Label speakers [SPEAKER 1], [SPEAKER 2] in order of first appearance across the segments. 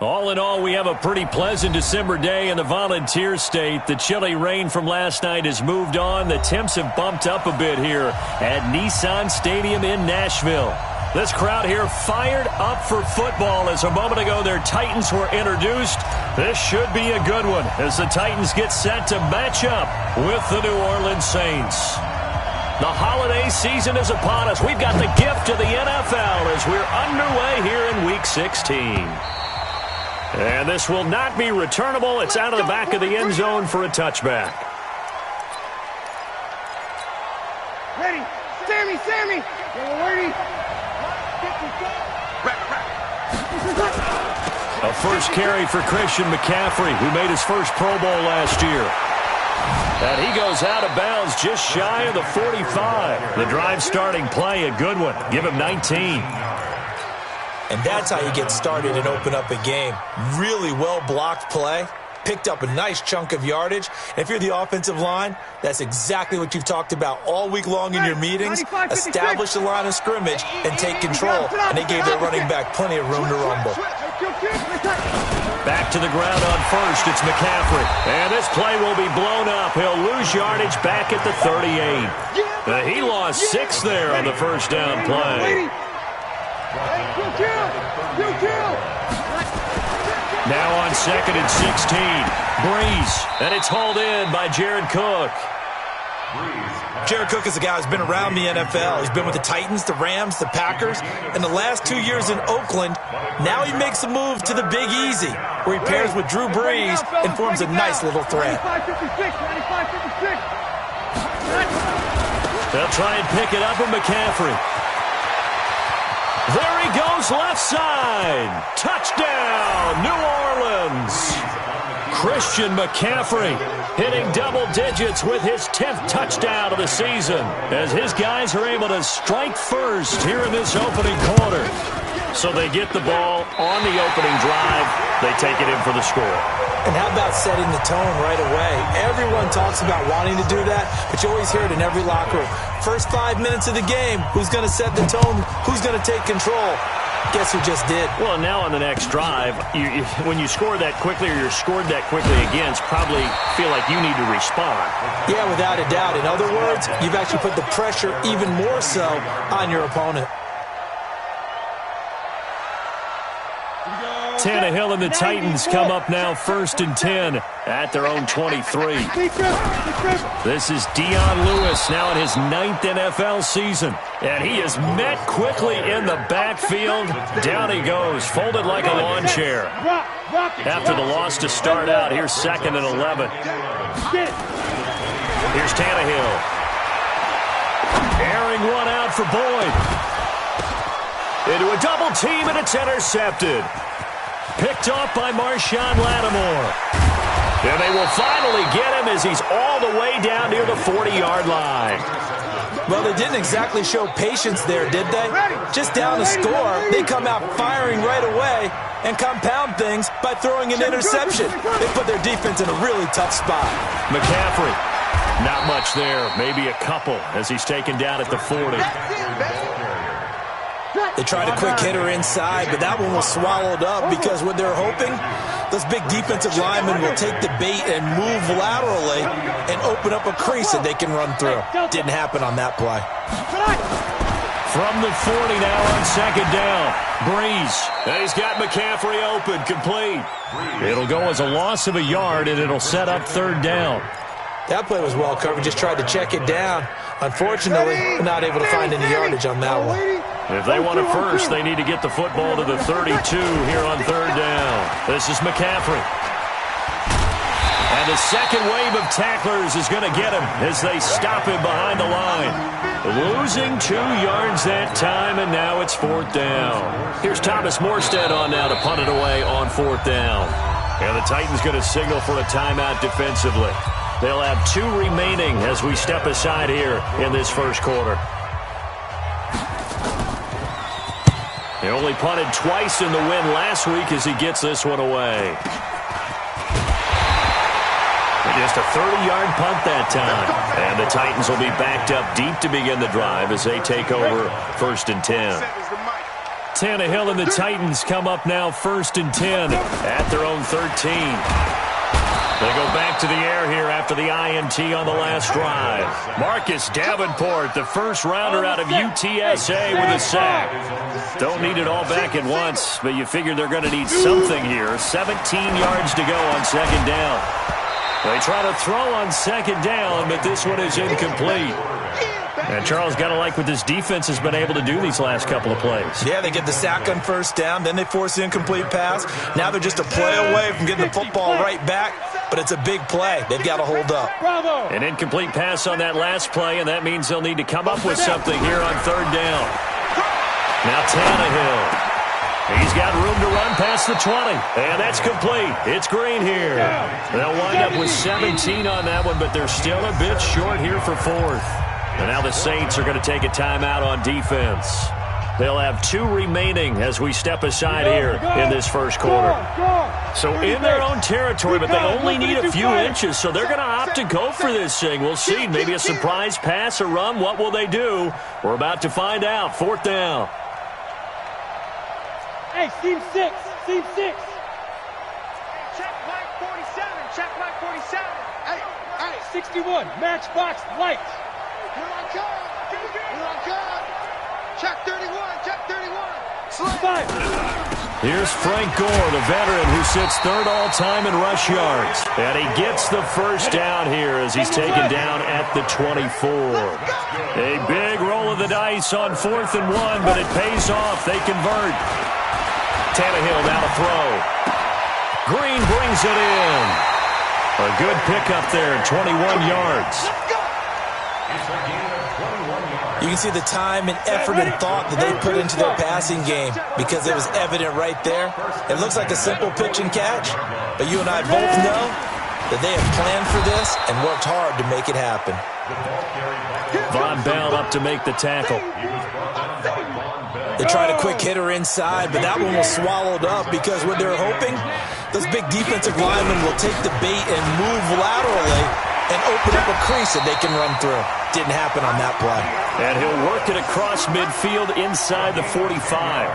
[SPEAKER 1] All in all, we have a pretty pleasant December day in the Volunteer State. The chilly rain from last night has moved on. The temps have bumped up a bit here at Nissan Stadium in Nashville. This crowd here fired up for football as a moment ago their Titans were introduced. This should be a good one as the Titans get set to match up with the New Orleans Saints. The holiday season is upon us. We've got the gift of the NFL as we're underway here in Week 16. And this will not be returnable. It's out of the back of the end zone for a touchback.
[SPEAKER 2] Ready. Sammy. Ready.
[SPEAKER 1] A first carry for Christian McCaffrey, who made his first Pro Bowl last year. And he goes out of bounds just shy of the 45. The drive starting play, a good one. Give him 19.
[SPEAKER 3] And that's how you get started and open up a game. Really well-blocked play. Picked up a nice chunk of yardage. And if you're the offensive line, that's exactly what you've talked about all week long in your meetings. Establish the line of scrimmage and take control. And they gave their running back plenty of room to rumble.
[SPEAKER 1] Back to the ground on first. It's McCaffrey. And this play will be blown up. He'll lose yardage back at the 38. He lost 6 there on the first down play. Now on 2nd and 16. Breeze. And it's hauled in by Jared Cook.
[SPEAKER 3] Jared Cook is a guy who's been around the NFL. He's been with the Titans, the Rams, the Packers, and the last 2 years in Oakland. Now he makes a move to the Big Easy, where he pairs with Drew Brees and forms a nice little threat.
[SPEAKER 1] They'll try and pick it up with McCaffrey. There he goes, left side. Touchdown, New Orleans. Christian McCaffrey hitting double digits with his 10th touchdown of the season as his guys are able to strike first here in this opening quarter. So they get the ball on the opening drive. They take it in for the score.
[SPEAKER 3] And how about setting the tone right away? Everyone talks about wanting to do that, but you always hear it in every locker room. First 5 minutes of the game, who's going to set the tone? Who's going to take control? Guess who just did?
[SPEAKER 1] Well, now on the next drive, when you score that quickly or you're scored that quickly against, probably feel like you need to respond.
[SPEAKER 3] Yeah, without a doubt. In other words, you've actually put the pressure even more so on your opponent.
[SPEAKER 1] Tannehill and the Titans come up now 1st and 10 at their own 23. This is Dion Lewis now in his 9th NFL season. And he is met quickly in the backfield. Down he goes, folded like a lawn chair. After the loss to start out, here's 2nd and 11. Here's Tannehill. Airing one out for Boyd. Into a double team, and it's intercepted. Picked off by Marshawn Lattimore. And they will finally get him as he's all the way down near the 40-yard line.
[SPEAKER 3] Well, they didn't exactly show patience there, did they? Just down a score, they come out firing right away and compound things by throwing an interception. They put their defense in a really tough spot.
[SPEAKER 1] McCaffrey, not much there. Maybe a couple as he's taken down at the 40.
[SPEAKER 3] They tried a quick hitter inside, but that one was swallowed up because what they're hoping, those big defensive linemen will take the bait and move laterally and open up a crease that they can run through. Didn't happen on that play.
[SPEAKER 1] From the 40 now on 2nd down. Breeze. And he's got McCaffrey open, complete. It'll go as a loss of a yard, and it'll set up 3rd down.
[SPEAKER 3] That play was well covered. Just tried to check it down. Unfortunately, not able to find any yardage on that one.
[SPEAKER 1] If they want it first, they need to get the football to the 32 here on 3rd down. This is McCaffrey. And the second wave of tacklers is going to get him as they stop him behind the line. Losing 2 yards that time, and now it's 4th down. Here's Thomas Morstead on now to punt it away on 4th down. And the Titans going to signal for a timeout defensively. They'll have 2 remaining as we step aside here in this first quarter. He only punted twice in the win last week as he gets this one away. And just a 30-yard punt that time. And the Titans will be backed up deep to begin the drive as they take over 1st and 10. Tannehill and the Titans come up now 1st and 10 at their own 13. They go back to the air here after the INT on the last drive. Marcus Davenport, the first rounder out of UTSA with a sack. Don't need it all back at once, but you figure they're going to need something here. 17 yards to go on 2nd down. They try to throw on 2nd down, but this one is incomplete. And Charles, got to like what this defense has been able to do these last couple of plays.
[SPEAKER 3] Yeah, they get the sack on 1st down, then they force the incomplete pass. Now they're just a play away from getting the football right back, but it's a big play. They've got to hold up.
[SPEAKER 1] An incomplete pass on that last play, and that means they'll need to come up with something here on 3rd down. Now Tannehill. He's got room to run past the 20, and that's complete. It's Green here. They'll wind up with 17 on that one, but they're still a bit short here for 4th. And now the Saints are going to take a timeout on defense. They'll have 2 remaining as we step aside here in this 1st quarter. So in their own territory, but they only need a few inches, so they're going to opt to go for this thing. We'll see. Maybe a surprise pass or run. What will they do? We're about to find out. 4th down.
[SPEAKER 2] Hey, team 6. Team 6. Check Mike 47. Check Mike 47. Hey, 61. Matchbox light. You're on guard. You're on guard. Check 31. Check 31.
[SPEAKER 1] Here's Frank Gore, the veteran who sits 3rd all-time in rush yards. And he gets the 1st down here as he's taken down at the 24. A big roll of the dice on 4th and 1, but it pays off. They convert. Tannehill now to throw. Green brings it in. A good pickup there, 21 yards.
[SPEAKER 3] You can see the time and effort and thought that they put into their passing game because it was evident right there. It looks like a simple pitch and catch, but you and I both know that they have planned for this and worked hard to make it happen.
[SPEAKER 1] Von Bell up to make the tackle.
[SPEAKER 3] They tried a quick hitter inside, but that one was swallowed up because what they're hoping, those big defensive linemen will take the bait and move laterally and open up a crease that they can run through. Didn't happen on that play.
[SPEAKER 1] And he'll work it across midfield inside the 45.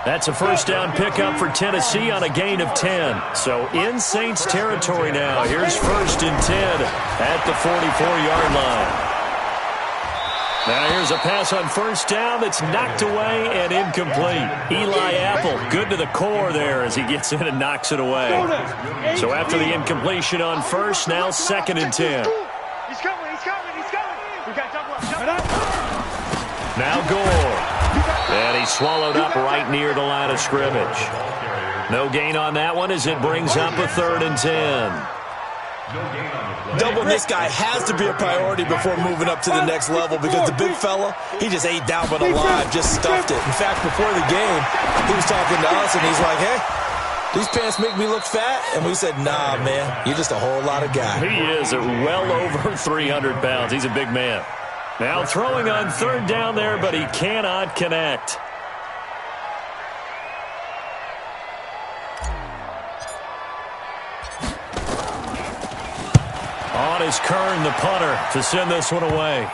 [SPEAKER 1] That's a 1st down pickup for Tennessee on a gain of 10. So in Saints territory now. Here's 1st and 10 at the 44-yard line. Now here's a pass on 1st down that's knocked away and incomplete. Eli Apple, good to the core there as he gets in and knocks it away. So after the incompletion on 1st, now 2nd and 10.
[SPEAKER 2] He's coming, he's coming, he's coming. We got double up.
[SPEAKER 1] Now Gore. And he's swallowed up right near the line of scrimmage. No gain on that one as it brings up a 3rd and 10.
[SPEAKER 3] Doubling this guy has to be a priority before moving up to the next level because the big fella, he just ate down but alive, just stuffed it. In fact, before the game, he was talking to us and he's like, hey, these pants make me look fat? And we said, nah, man, you're just a whole lot of guy.
[SPEAKER 1] He is at well over 300 pounds. He's a big man. Now throwing on 3rd down there, but he cannot connect. On is Kern, the punter, to send this one away.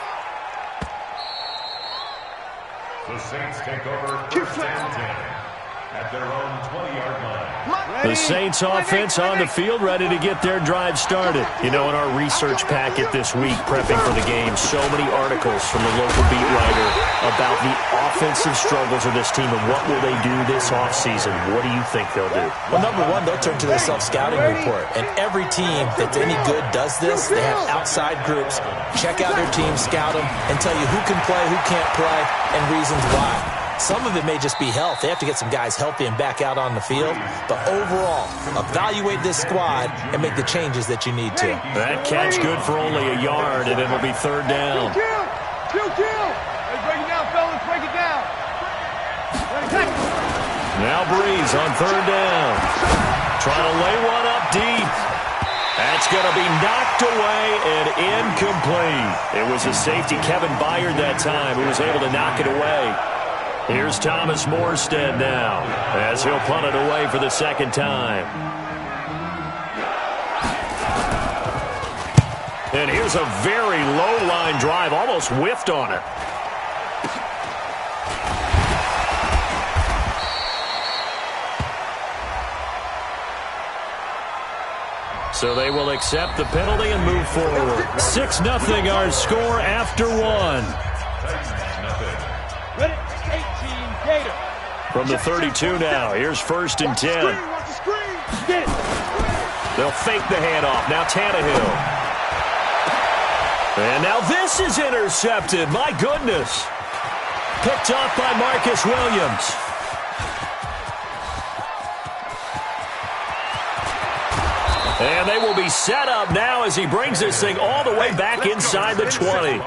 [SPEAKER 4] The Saints take over 1st and 10 at their own 20-yard line.
[SPEAKER 1] The Saints offense on the field, ready to get their drive started. You know, in our research packet this week, prepping for the game, so many articles from the local beat writer about the offensive struggles of this team and what will they do this offseason. What do you think they'll do?
[SPEAKER 3] Well, number one, they'll turn to their self-scouting report. And every team that's any good does this. They have outside groups. Check out their team, scout them, and tell you who can play, who can't play, and reasons why. Some of it may just be health. They have to get some guys healthy and back out on the field. But overall, evaluate this squad and make the changes that you need to.
[SPEAKER 1] That catch good for only a yard, and it'll be 3rd down.
[SPEAKER 2] Kill. Hey, break it down, fellas. Break it down.
[SPEAKER 1] Now Breeze on 3rd down. Trying to lay one up deep. That's going to be knocked away and incomplete. It was a safety, Kevin Byard, that time, who was able to knock it away. Here's Thomas Morstead now as he'll punt it away for the 2nd time. And here's a very low-line drive, almost whiffed on it. So they will accept the penalty and move forward. 6-0 our score after one.
[SPEAKER 2] Ready? 18, Gator.
[SPEAKER 1] From the 32 now, here's 1st and 10.
[SPEAKER 2] Get it.
[SPEAKER 1] They'll fake the handoff. Now Tannehill. And now this is intercepted. My goodness. Picked off by Marcus Williams. And they will be set up now as he brings this thing all the way back inside the 20.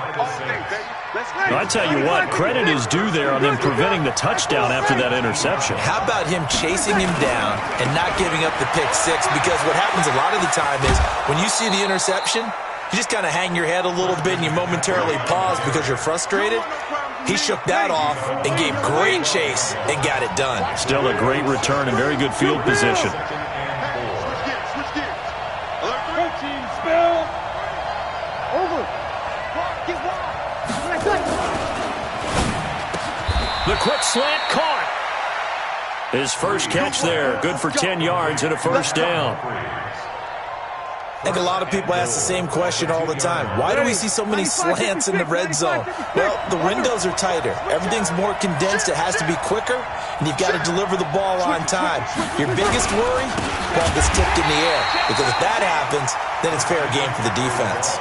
[SPEAKER 1] I tell you what, credit is due there on them preventing the touchdown after that interception.
[SPEAKER 3] How about him chasing him down and not giving up the pick six? Because what happens a lot of the time is when you see the interception, you just kind of hang your head a little bit and you momentarily pause because you're frustrated. He shook that off and gave great chase and got it done.
[SPEAKER 1] Still a great return and very good field position. The quick slant caught. His first catch there. Good for 10 yards and a 1st down.
[SPEAKER 3] I think a lot of people ask the same question all the time. Why do we see so many slants in the red zone? Well, the windows are tighter. Everything's more condensed. It has to be quicker, and you've got to deliver the ball on time. Your biggest worry? Ball gets tipped in the air. Because if that happens, then it's fair game for the defense.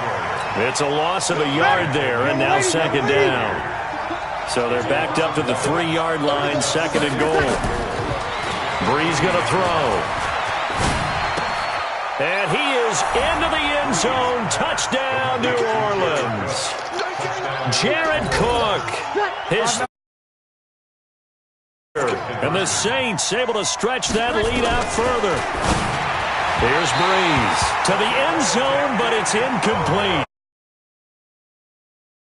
[SPEAKER 1] It's a loss of a yard there, and now 2nd down. So they're backed up to the 3-yard line, 2nd and goal. Brees going to throw. And he is into the end zone. Touchdown, New Orleans. Jared Cook. And the Saints able to stretch that lead out further. Here's Brees to the end zone, but it's incomplete.